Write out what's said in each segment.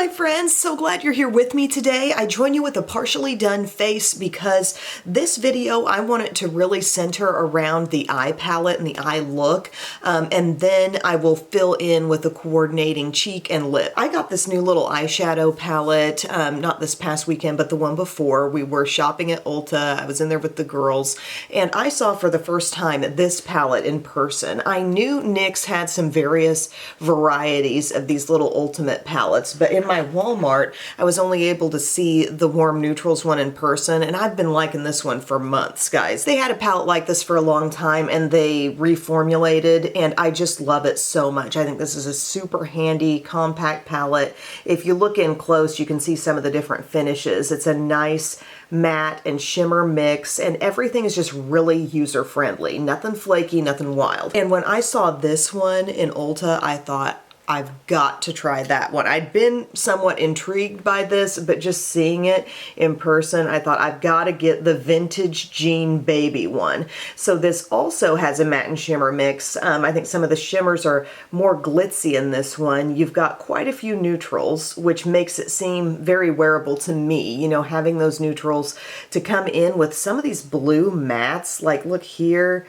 my friends, so glad you're here with me today. I join you with a partially done face because this video, I want it to really center around the eye palette and the eye look, and then I will fill in with a coordinating cheek and lip. I got this new little eyeshadow palette, not this past weekend, but the one before. We were shopping at Ulta, I was in there with the girls, and I saw for the first time this palette in person. I knew NYX had some various varieties of these little ultimate palettes, but in my Walmart, I was only able to see the warm neutrals one in person, and I've been liking this one for months, guys. They had a palette like this for a long time, and they reformulated, and I just love it so much. I think this is a super handy, compact palette. If you look in close, you can see some of the different finishes. It's a nice matte and shimmer mix, and everything is just really user-friendly. Nothing flaky, nothing wild. And when I saw this one in Ulta, I thought, I've got to try that one. I'd been somewhat intrigued by this, but just seeing it in person, I thought I've got to get the Vintage Jean Baby one. So this also has a matte and shimmer mix. I think some of the shimmers are more glitzy in this one. You've got quite a few neutrals, which makes it seem very wearable to me. You know, having those neutrals to come in with some of these blue mattes, like look here,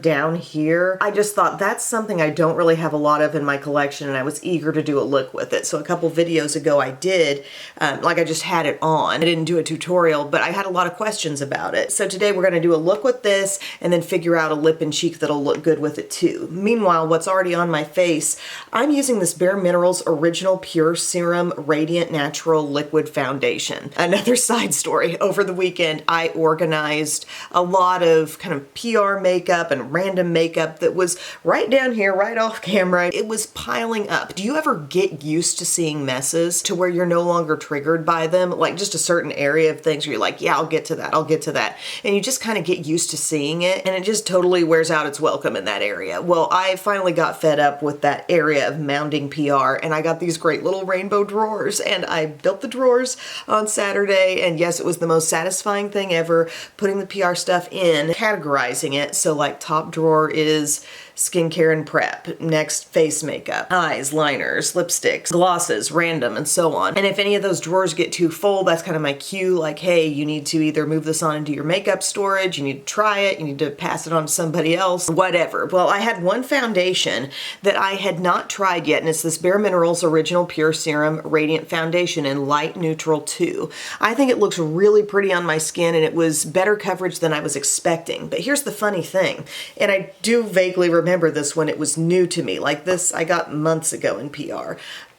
down here. I just thought that's something I don't really have a lot of in my collection, and I was eager to do a look with it. So a couple videos ago I did, like I just had it on. I didn't do a tutorial, but I had a lot of questions about it. So today we're gonna do a look with this and then figure out a lip and cheek that'll look good with it too. Meanwhile, what's already on my face, I'm using this Bare Minerals Original Pure Serum Radiant Natural Liquid Foundation. Another side story, over the weekend I organized a lot of kind of PR makeup and random makeup that was right down here, right off camera. It was piling up. Do you ever get used to seeing messes to where you're no longer triggered by them? Like just a certain area of things where you're like, yeah, I'll get to that, I'll get to that. And you just kind of get used to seeing it, and it just totally wears out its welcome in that area. Well, I finally got fed up with that area of mounding PR, and I got these great little rainbow drawers, and I built the drawers on Saturday, and yes, it was the most satisfying thing ever, putting the PR stuff in, categorizing it. So like top drawer is skincare and prep, next face makeup, eyes, liners, lipsticks, glosses, random, and so on. And if any of those drawers get too full, that's kind of my cue, like, hey, you need to either move this on into your makeup storage, you need to try it, you need to pass it on to somebody else, whatever. Well, I had one foundation that I had not tried yet, and it's this Bare Minerals Original Pure Serum Radiant Foundation in Light Neutral 2. I think it looks really pretty on my skin, and it was better coverage than I was expecting. But here's the funny thing, and I do vaguely remember this when it was new to me. Like this, I got months ago in PR.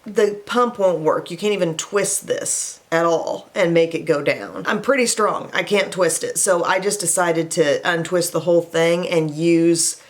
The pump won't work. You can't even twist this at all and make it go down. I'm pretty strong. I can't twist it. So I just decided to untwist the whole thing and use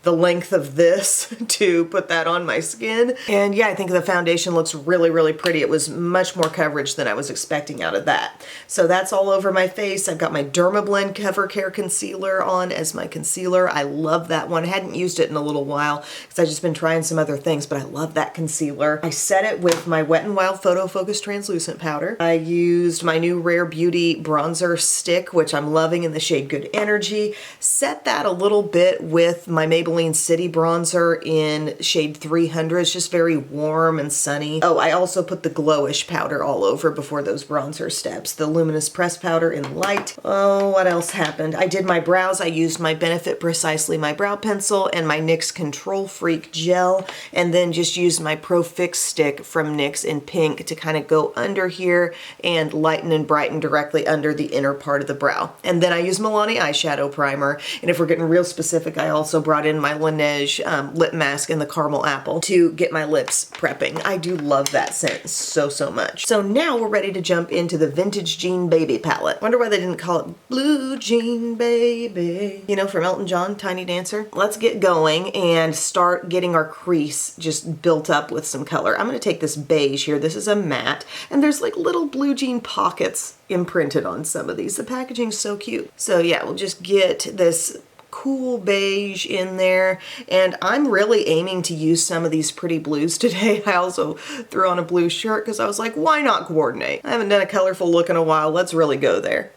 the length of this to put that on my skin. And yeah, I think the foundation looks really, really pretty. It was much more coverage than I was expecting out of that. So that's all over my face. I've got my Dermablend Cover Care Concealer on as my concealer. I love that one. I hadn't used it in a little while because I've just been trying some other things, but I love that concealer. I set it with my Wet n Wild Photo Focus Translucent Powder. I used my new Rare Beauty bronzer stick, which I'm loving, in the shade Good Energy. Set that a little bit with my Maybelline City bronzer in shade 300. It's just very warm and sunny. Oh, I also put the Glowish powder all over before those bronzer steps. The Luminous Press powder in light. Oh, what else happened? I did my brows. I used my Benefit Precisely My Brow Pencil and my NYX Control Freak gel, and then just used my Pro Fix stick from NYX in pink to kind of go under here and lighten and brighten directly under the inner part of the brow. And then I used Milani eyeshadow primer, and if we're getting real specific, I also brought in my Laneige lip mask in the Caramel Apple to get my lips prepping. I do love that scent so much. So now we're ready to jump into the Vintage Jean Baby palette. Wonder why they didn't call it Blue Jean Baby. You know, from Elton John, Tiny Dancer. Let's get going and start getting our crease just built up with some color. I'm gonna take this beige here. This is a matte, and there's like little blue jean pockets imprinted on some of these. The packaging's so cute. So yeah, we'll just get this cool beige in there, and I'm really aiming to use some of these pretty blues today. I also threw on a blue shirt because I was like, why not coordinate? I haven't done a colorful look in a while. Let's really go there.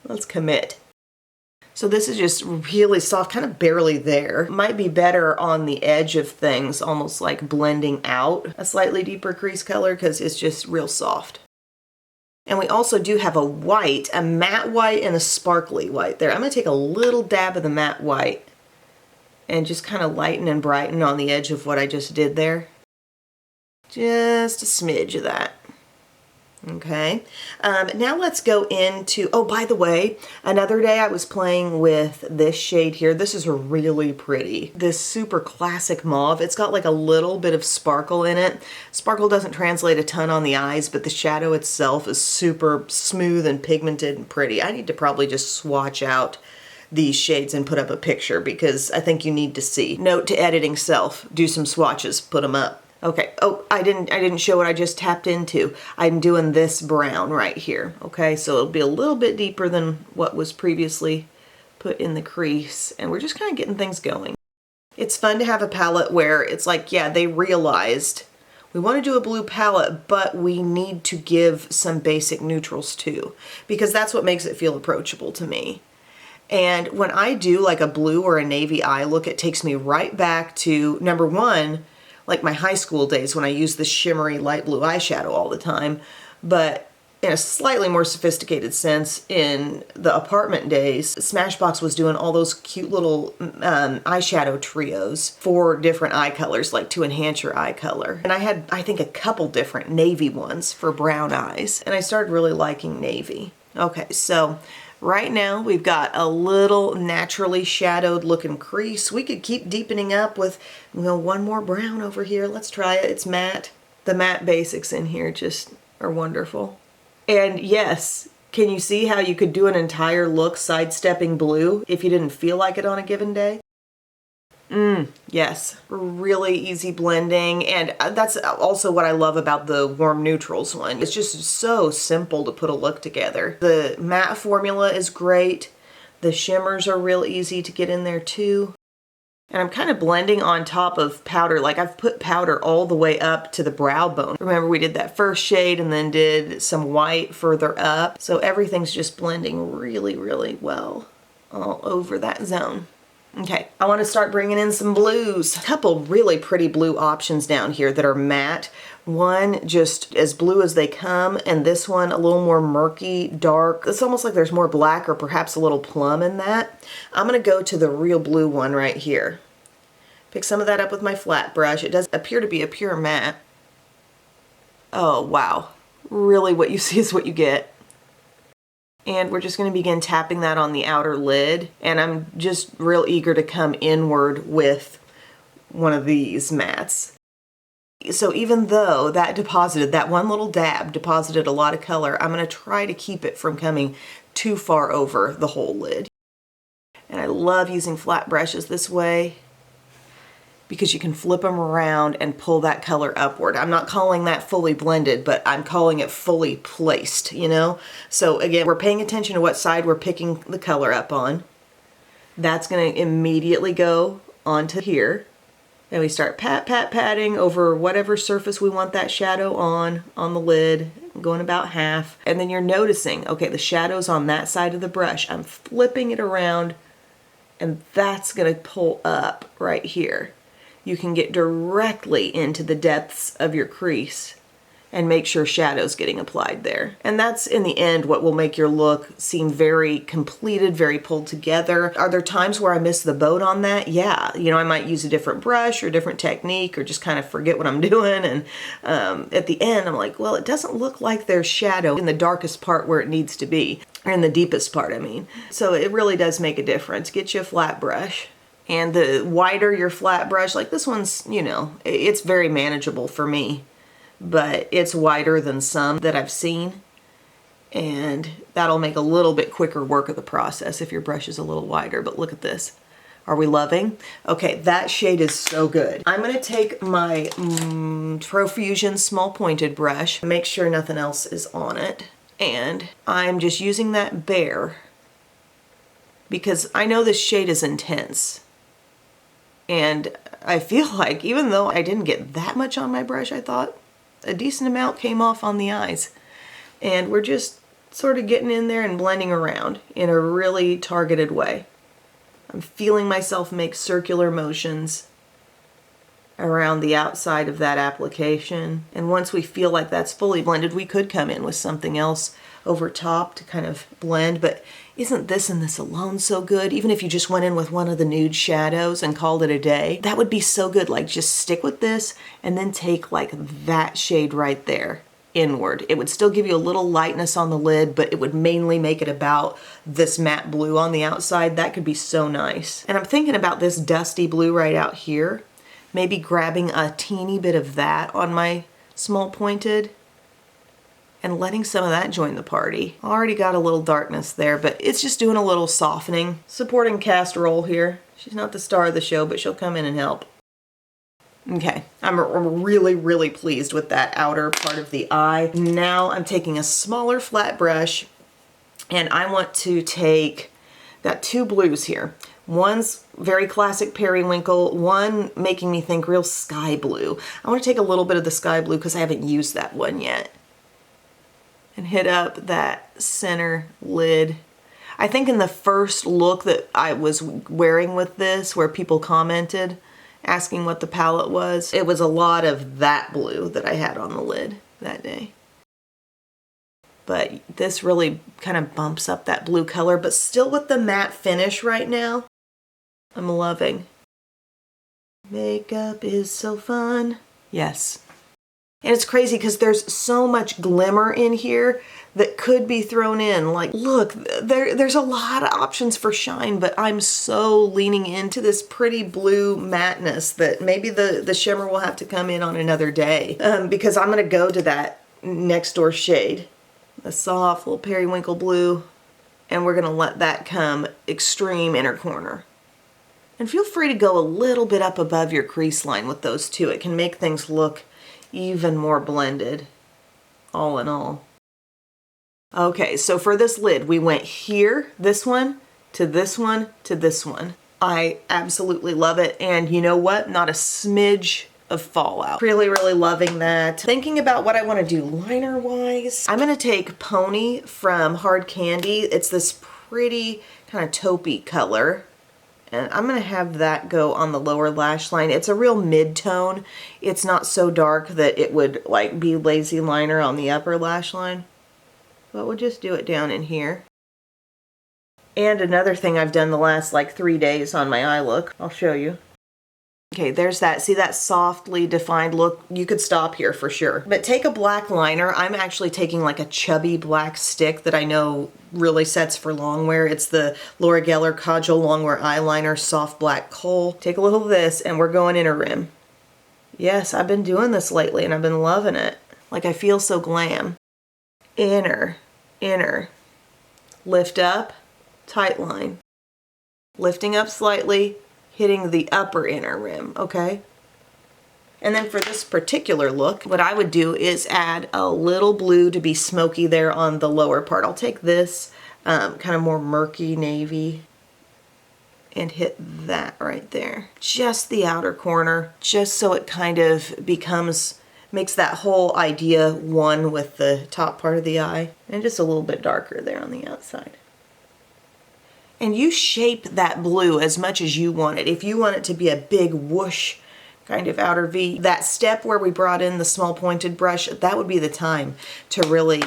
Let's commit. So this is just really soft, kind of barely there. Might be better on the edge of things, almost like blending out a slightly deeper crease color because it's just real soft. And we also do have a white, a matte white and a sparkly white there. I'm gonna take a little dab of the matte white and just kind of lighten and brighten on the edge of what I just did there. Just a smidge of that. Okay, now let's go into, oh, by the way, another day I was playing with this shade here. This is really pretty. This super classic mauve. It's got like a little bit of sparkle in it. Sparkle doesn't translate a ton on the eyes, but the shadow itself is super smooth and pigmented and pretty. I need to probably just swatch out these shades and put up a picture because I think you need to see. Note to editing self, do some swatches, put them up. Okay, oh, I didn't show what I just tapped into. I'm doing this brown right here, okay? So it'll be a little bit deeper than what was previously put in the crease, and we're just kind of getting things going. It's fun to have a palette where it's like, yeah, they realized we want to do a blue palette, but we need to give some basic neutrals too, because that's what makes it feel approachable to me. And when I do like a blue or a navy eye look, it takes me right back to, number one, like my high school days when I used the shimmery light blue eyeshadow all the time, but in a slightly more sophisticated sense, in the apartment days, Smashbox was doing all those cute little eyeshadow trios for different eye colors, like to enhance your eye color. And I had, I think, a couple different navy ones for brown eyes, and I started really liking navy. Okay, so right now we've got a little naturally shadowed looking crease. We could keep deepening up with, you know, one more brown over here. Let's try it. It's matte. The matte basics in here just are wonderful. And yes, can you see how you could do an entire look sidestepping blue if you didn't feel like it on a given day? Yes, really easy blending, and that's also what I love about the warm neutrals one. It's just so simple to put a look together. The matte formula is great. The shimmers are real easy to get in there too. And I'm kind of blending on top of powder, like I've put powder all the way up to the brow bone. Remember we did that first shade and then did some white further up. So everything's just blending really, really well all over that zone. Okay, I want to start bringing in some blues. A couple really pretty blue options down here that are matte. One just as blue as they come, and this one a little more murky, dark. It's almost like there's more black or perhaps a little plum in that. I'm going to go to the real blue one right here. Pick some of that up with my flat brush. It does appear to be a pure matte. Oh, wow. Really what you see is what you get. And we're just going to begin tapping that on the outer lid. And I'm just real eager to come inward with one of these mattes. So even though that deposited, that one little dab deposited a lot of color, I'm going to try to keep it from coming too far over the whole lid. And I love using flat brushes this way, because you can flip them around and pull that color upward. I'm not calling that fully blended, but I'm calling it fully placed, you know? So again, we're paying attention to what side we're picking the color up on. That's gonna immediately go onto here. And we start patting over whatever surface we want that shadow on the lid, going about half. And then you're noticing, okay, the shadow's on that side of the brush. I'm flipping it around, and that's gonna pull up right here. You can get directly into the depths of your crease and make sure shadow's getting applied there. And that's in the end what will make your look seem very completed, very pulled together. Are there times where I miss the boat on that? Yeah, you know, I might use a different brush or a different technique or just kind of forget what I'm doing. And at the end, I'm like, well, it doesn't look like there's shadow in the darkest part where it needs to be, or in the deepest part, I mean. So it really does make a difference. Get you a flat brush. And the wider your flat brush, like this one's, you know, it's very manageable for me, but it's wider than some that I've seen. And that'll make a little bit quicker work of the process if your brush is a little wider. But look at this. Are we loving? Okay, that shade is so good. I'm gonna take my Profusion small pointed brush, make sure nothing else is on it. And I'm just using that bare because I know this shade is intense. And I feel like even though I didn't get that much on my brush, I thought a decent amount came off on the eyes. And we're just sort of getting in there and blending around in a really targeted way. I'm feeling myself make circular motions around the outside of that application. And once we feel like that's fully blended, we could come in with something else over top to kind of blend, but isn't this and this alone so good? Even if you just went in with one of the nude shadows and called it a day, that would be so good. Like, just stick with this and then take like that shade right there inward. It would still give you a little lightness on the lid, but it would mainly make it about this matte blue on the outside. That could be so nice. And I'm thinking about this dusty blue right out here, maybe grabbing a teeny bit of that on my small pointed and letting some of that join the party. Already got a little darkness there, but it's just doing a little softening. Supporting casserole here. She's not the star of the show, but she'll come in and help. Okay, I'm really, really pleased with that outer part of the eye. Now I'm taking a smaller flat brush and I want to take, got two blues here. One's very classic periwinkle, one making me think real sky blue. I want to take a little bit of the sky blue because I haven't used that one yet. And hit up that center lid. I think in the first look that I was wearing with this, where people commented, asking what the palette was, it was a lot of that blue that I had on the lid that day. But this really kind of bumps up that blue color, but still with the matte finish right now. I'm loving. Makeup is so fun. Yes. And it's crazy because there's so much glimmer in here that could be thrown in. Like, look, there's a lot of options for shine, but I'm so leaning into this pretty blue matteness that maybe the shimmer will have to come in on another day because I'm going to go to that next door shade, the soft little periwinkle blue, and we're going to let that come extreme inner corner. And feel free to go a little bit up above your crease line with those two. It can make things look even more blended, all in all. Okay, so for this lid, we went here, this one, to this one, to this one. I absolutely love it, and you know what? Not a smidge of fallout. Really, really loving that. Thinking about what I want to do liner-wise, I'm going to take Pony from Hard Candy. It's this pretty kind of taupey color. And I'm going to have that go on the lower lash line. It's a real mid-tone. It's not so dark that it would like be lazy liner on the upper lash line. But we'll just do it down in here. And another thing I've done the last like 3 days on my eye look. I'll show you. Okay, there's that. See that softly defined look? You could stop here for sure. But take a black liner. I'm actually taking like a chubby black stick that I know really sets for longwear. It's the Laura Geller Kajal Longwear Eyeliner Soft Black Kohl. Take a little of this and we're going inner rim. Yes, I've been doing this lately and I've been loving it. Like I feel so glam. Inner, inner. Lift up, tight line. Lifting up slightly, hitting the upper inner rim, okay? And then for this particular look, what I would do is add a little blue to be smoky there on the lower part. I'll take this kind of more murky navy and hit that right there. Just the outer corner, just so it kind of becomes, makes that whole idea one with the top part of the eye. And just a little bit darker there on the outside. And you shape that blue as much as you want it. If you want it to be a big whoosh kind of outer V, that step where we brought in the small pointed brush, that would be the time to really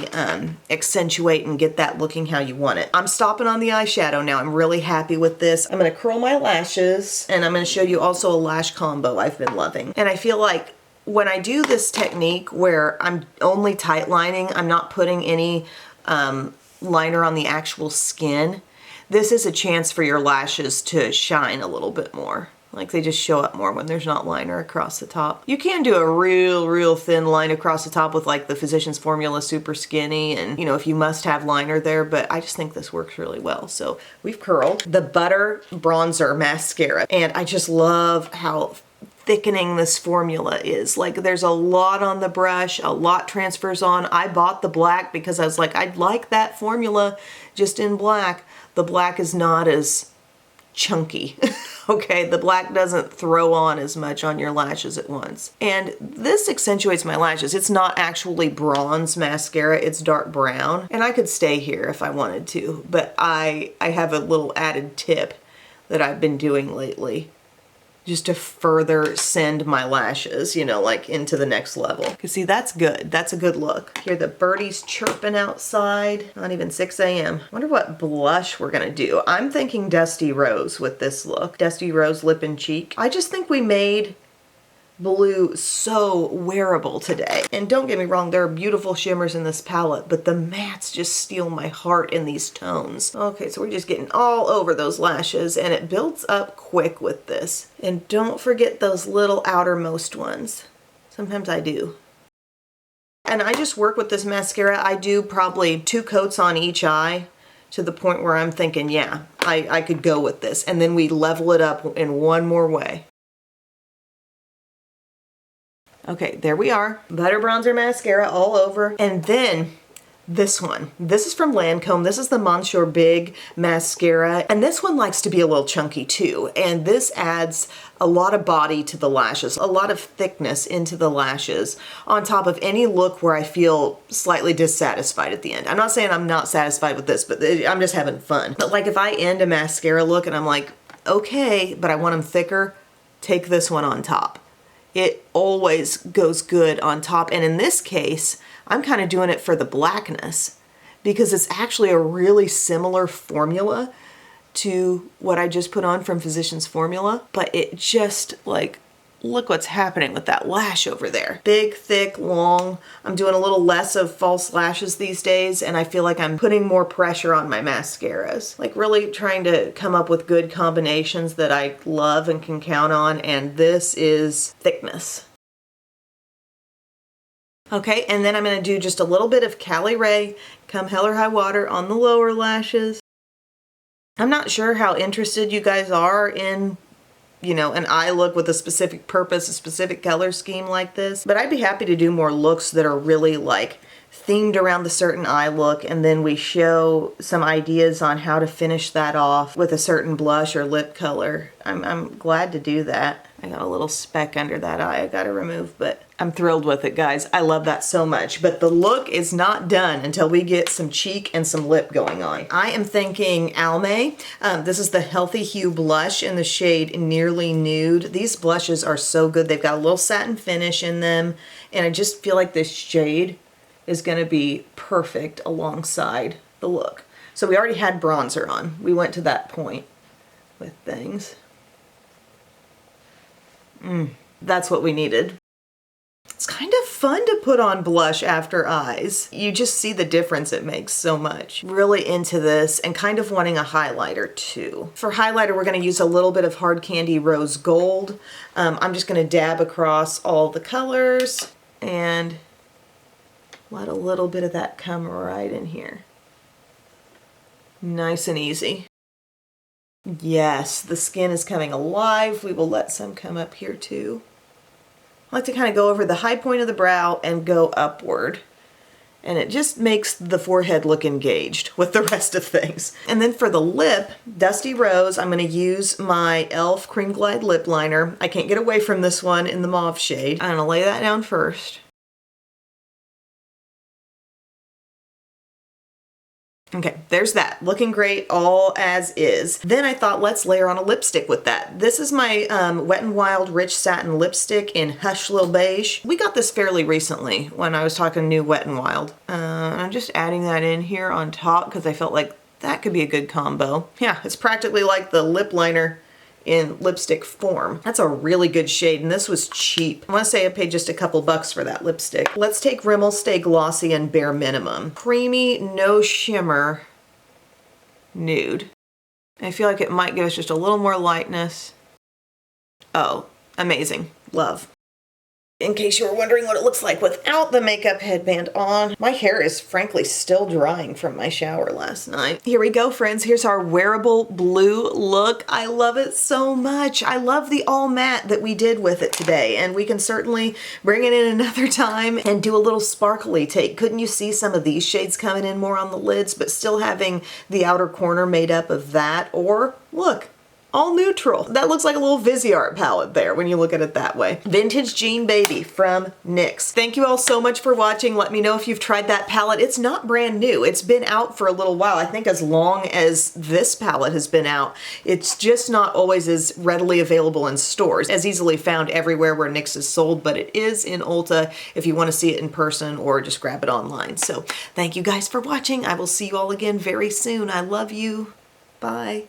accentuate and get that looking how you want it. I'm stopping on the eyeshadow now. I'm really happy with this. I'm gonna curl my lashes and I'm gonna show you also a lash combo I've been loving. And I feel like when I do this technique where I'm only tight lining, I'm not putting any liner on the actual skin, this is a chance for your lashes to shine a little bit more. Like they just show up more when there's not liner across the top. You can do a real thin line across the top with like the Physicians Formula Super Skinny and, you know, if you must have liner there, but I just think this works really well. So we've curled the Butter Bronzer Mascara and I just love how thickening this formula is. Like there's a lot on the brush, a lot transfers on. I bought the black because I was like, I'd like that formula just in black. The black is not as chunky. Okay, the black doesn't throw on as much on your lashes at once. And this accentuates my lashes. It's not actually bronze mascara, it's dark brown. And I could stay here if I wanted to, but I have a little added tip that I've been doing lately, just to further send my lashes, you know, like into the next level. Cause see, that's good. That's a good look. Hear the birdies chirping outside. Not even 6 a.m. Wonder what blush we're gonna do. I'm thinking Dusty Rose with this look. Dusty Rose Lip and Cheek. I just think we made blue so wearable today. And don't get me wrong, there are beautiful shimmers in this palette, but the mattes just steal my heart in these tones. Okay, so we're just getting all over those lashes, and it builds up quick with this. And don't forget those little outermost ones. Sometimes I do. And I just work with this mascara. I do probably 2 coats on each eye, to the point where I'm thinking, yeah, I could go with this. And then we level it up in one more way. Okay, there we are. Butter bronzer mascara all over. And then this one. This is from Lancome. This is the Monsieur Big mascara. And this one likes to be a little chunky too. And this adds a lot of body to the lashes, a lot of thickness into the lashes on top of any look where I feel slightly dissatisfied at the end. I'm not saying I'm not satisfied with this, but I'm just having fun. But like if I end a mascara look and I'm like, okay, but I want them thicker, take this one on top. It always goes good on top. And in this case, I'm kind of doing it for the blackness because it's actually a really similar formula to what I just put on from Physicians Formula, but it just like, look what's happening with that lash over there. Big, thick, long. I'm doing a little less of false lashes these days, and I feel like I'm putting more pressure on my mascaras. Like really trying to come up with good combinations that I love and can count on, and this is thickness. Okay, and then I'm gonna do just a little bit of Cali Ray, Come Hell or High Water on the lower lashes. I'm not sure how interested you guys are in, you know, an eye look with a specific purpose, a specific color scheme like this. But I'd be happy to do more looks that are really like themed around the certain eye look, and then we show some ideas on how to finish that off with a certain blush or lip color. I'm glad to do that. I got a little speck under that eye I gotta remove, but I'm thrilled with it, guys. I love that so much. But the look is not done until we get some cheek and some lip going on. I am thinking Almay. This is the Healthy Hue blush in the shade Nearly Nude. These blushes are so good. They've got a little satin finish in them, and I just feel like this shade is gonna be perfect alongside the look. So we already had bronzer on. We went to that point with things. That's what we needed. It's kind of fun to put on blush after eyes. You just see the difference it makes so much. Really into this and kind of wanting a highlighter too. For highlighter, we're gonna use a little bit of Hard Candy Rose Gold. I'm just gonna dab across all the colors and let a little bit of that come right in here. Nice and easy. Yes, the skin is coming alive. We will let some come up here too. I like to kind of go over the high point of the brow and go upward. And it just makes the forehead look engaged with the rest of things. And then for the lip, Dusty Rose, I'm going to use my e.l.f. Cream Glide Lip Liner. I can't get away from this one in the mauve shade. I'm going to lay that down first. Okay, there's that. Looking great, all as is. Then I thought, let's layer on a lipstick with that. This is my Wet n Wild Rich Satin Lipstick in Hush Lil Beige. We got this fairly recently when I was talking new Wet n Wild. I'm just adding that in here on top because I felt like that could be a good combo. Yeah, it's practically like the lip liner in lipstick form. That's a really good shade, and this was cheap. I want to say I paid just a couple bucks for that lipstick. Let's take Rimmel Stay Glossy and Bare Minimum. Creamy, no shimmer, nude. I feel like it might give us just a little more lightness. Oh, amazing. Love. In case you were wondering what it looks like without the makeup headband on, my hair is frankly still drying from my shower last night. Here we go, friends. Here's our wearable blue look. I love it so much. I love the all matte that we did with it today, and we can certainly bring it in another time and do a little sparkly take. Couldn't you see some of these shades coming in more on the lids, but still having the outer corner made up of that? Or look, all neutral. That looks like a little Viseart palette there when you look at it that way. Vintage Jean Baby from NYX. Thank you all so much for watching. Let me know if you've tried that palette. It's not brand new. It's been out for a little while. I think as long as this palette has been out. It's just not always as readily available in stores, as easily found everywhere where NYX is sold, but it is in Ulta if you want to see it in person or just grab it online. So thank you guys for watching. I will see you all again very soon. I love you. Bye.